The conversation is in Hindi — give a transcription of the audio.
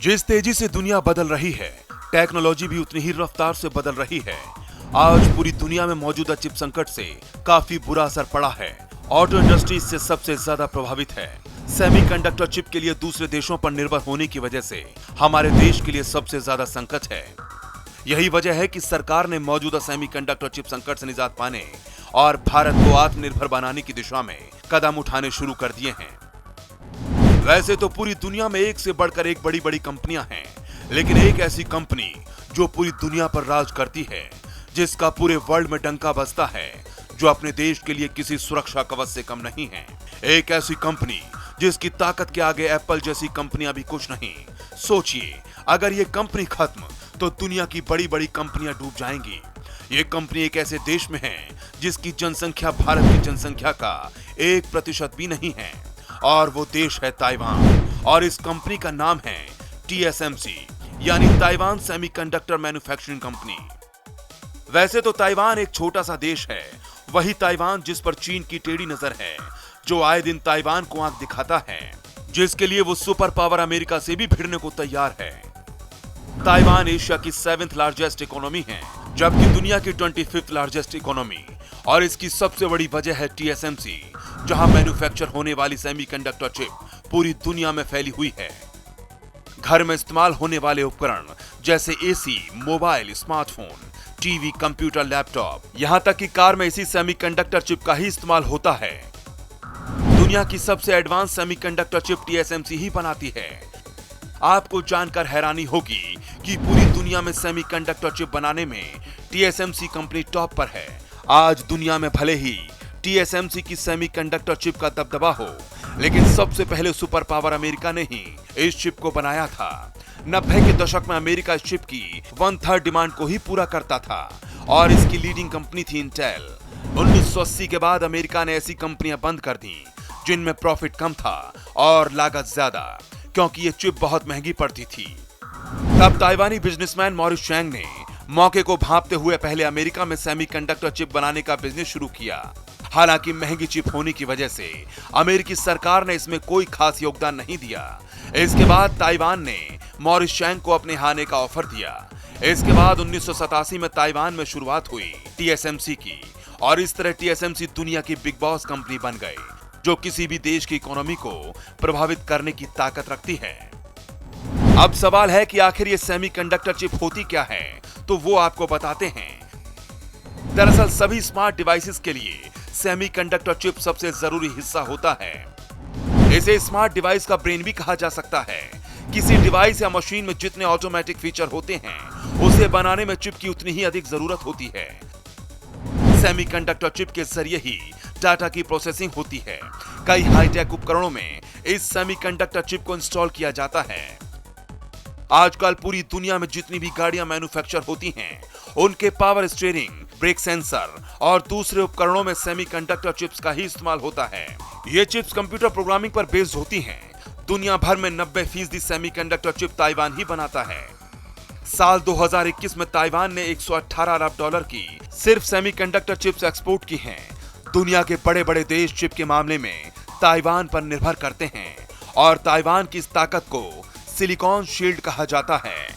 जिस तेजी से दुनिया बदल रही है, टेक्नोलॉजी भी उतनी ही रफ्तार से बदल रही है। आज पूरी दुनिया में मौजूदा चिप संकट से काफी बुरा असर पड़ा है। ऑटो इंडस्ट्री इससे सबसे ज्यादा प्रभावित है। सेमीकंडक्टर चिप के लिए दूसरे देशों पर निर्भर होने की वजह से हमारे देश के लिए सबसे ज्यादा संकट है। यही वजह है कि सरकार ने मौजूदा सेमीकंडक्टर चिप संकट से निजात पाने और भारत को आत्मनिर्भर बनाने की दिशा में कदम उठाने शुरू कर दिए हैं। वैसे तो पूरी दुनिया में एक से बढ़कर एक बड़ी बड़ी कंपनियां हैं, लेकिन एक ऐसी कंपनी जो पूरी दुनिया पर राज करती है, जिसका पूरे वर्ल्ड में डंका बजता है, जो अपने देश के लिए किसी सुरक्षा कवच से कम नहीं है। एक ऐसी कंपनी जिसकी ताकत के आगे एप्पल जैसी कंपनियां भी कुछ नहीं। सोचिए, अगर ये कंपनी खत्म तो दुनिया की बड़ी बड़ी कंपनियां डूब जाएंगी। ये कंपनी एक ऐसे देश में है जिसकी जनसंख्या भारत की जनसंख्या का 1% भी नहीं है, और वो देश है ताइवान। और इस कंपनी का नाम है TSMC, यानी ताइवान सेमीकंडक्टर मैन्युफैक्चरिंग कंपनी। वैसे तो ताइवान एक छोटा सा देश है, वही ताइवान जिस पर चीन की टेढ़ी नजर है, जो आए दिन ताइवान को आंख दिखाता है, जिसके लिए वो सुपर पावर अमेरिका से भी भिड़ने को तैयार है। ताइवान एशिया की 7th लार्जेस्ट इकोनॉमी है, जबकि दुनिया की 25th लार्जेस्ट इकोनॉमी। और इसकी सबसे बड़ी वजह है TSMC, जहां मैन्युफैक्चर होने वाली सेमीकंडक्टर चिप पूरी दुनिया में फैली हुई है। घर में इस्तेमाल होने वाले उपकरण जैसे AC, mobile, smartphone, TV, computer, laptop, यहां तक कि कार में इसी सेमीकंडक्टर चिप का ही इस्तेमाल होता है। दुनिया की सबसे एडवांस सेमीकंडक्टर चिप TSMC ही बनाती है। आपको जानकर हैरानी होगी कि पूरी दुनिया में सेमीकंडक्टर चिप बनाने में TSMC कंपनी टॉप पर है। आज दुनिया में भले ही TSMC की सेमीकंडक्टर चिप का दबदबा हो, लेकिन सबसे पहले सुपर पावर अमेरिका ने ही इस चिप को बनाया था। 90 के दशक में अमेरिका इस चिप की 1/3 डिमांड को ही पूरा करता था, और इसकी लीडिंग कंपनी थी इंटेल। 1980 के बाद अमेरिका ने ऐसी कंपनियां बंद कर दी जिनमें प्रॉफिट कम था और लागत ज्यादा, क्योंकि ये चिप बहुत महंगी पड़ती थी। तब ताइवानी बिजनेसमैन मॉरिस चैंग ने मौके को भांपते हुए पहले अमेरिका में सेमीकंडक्टर चिप बनाने का बिजनेस शुरू किया। हालांकि महंगी चिप होने की वजह से अमेरिकी सरकार ने इसमें कोई खास योगदान नहीं दिया। इसके बाद ताइवान ने मॉरिस चैंग को अपने यहाँ आने का ऑफर दिया। इसके बाद 1987 में ताइवान में शुरुआत हुई TSMC की, और इस तरह TSMC दुनिया की बिग बॉस कंपनी बन गई, जो किसी भी देश की इकोनॉमी को प्रभावित करने की ताकत रखती है। अब सवाल है कि आखिर ये सेमीकंडक्टर चिप होती क्या है, तो वो आपको बताते हैं। दरअसल सभी स्मार्ट डिवाइसेस के लिए सेमीकंडक्टर चिप सबसे जरूरी हिस्सा होता है। इसे स्मार्ट डिवाइस का ब्रेन भी कहा जा सकता है। किसी डिवाइस या मशीन में जितने ऑटोमेटिक फीचर होते हैं, उसे बनाने में चिप की उतनी ही अधिक जरूरत होती है। सेमीकंडक्टर चिप के जरिए ही डाटा की प्रोसेसिंग होती है। कई हाईटेक उपकरणों में इस सेमीकंडक्टर चिप को इंस्टॉल किया जाता है। आजकल पूरी दुनिया में जितनी भी गाड़ियां मैन्युफैक्चर होती हैं, उनके पावर स्टीयरिंग, ब्रेक सेंसर और दूसरे उपकरणों में सेमीकंडक्टर चिप्स का ही इस्तेमाल होता है। ये चिप्स कंप्यूटर प्रोग्रामिंग पर बेस्ड होती हैं। दुनिया भर में 90% सेमीकंडक्टर चिप ताइवान ही बनाता है। साल 2021 में ताइवान ने $118 अरब की सिर्फ सेमीकंडक्टर चिप्स एक्सपोर्ट की हैं। दुनिया के बड़े बड़े देश चिप के मामले में ताइवान पर निर्भर करते हैं, और ताइवान की इस ताकत को सिलिकॉन शील्ड कहा जाता है।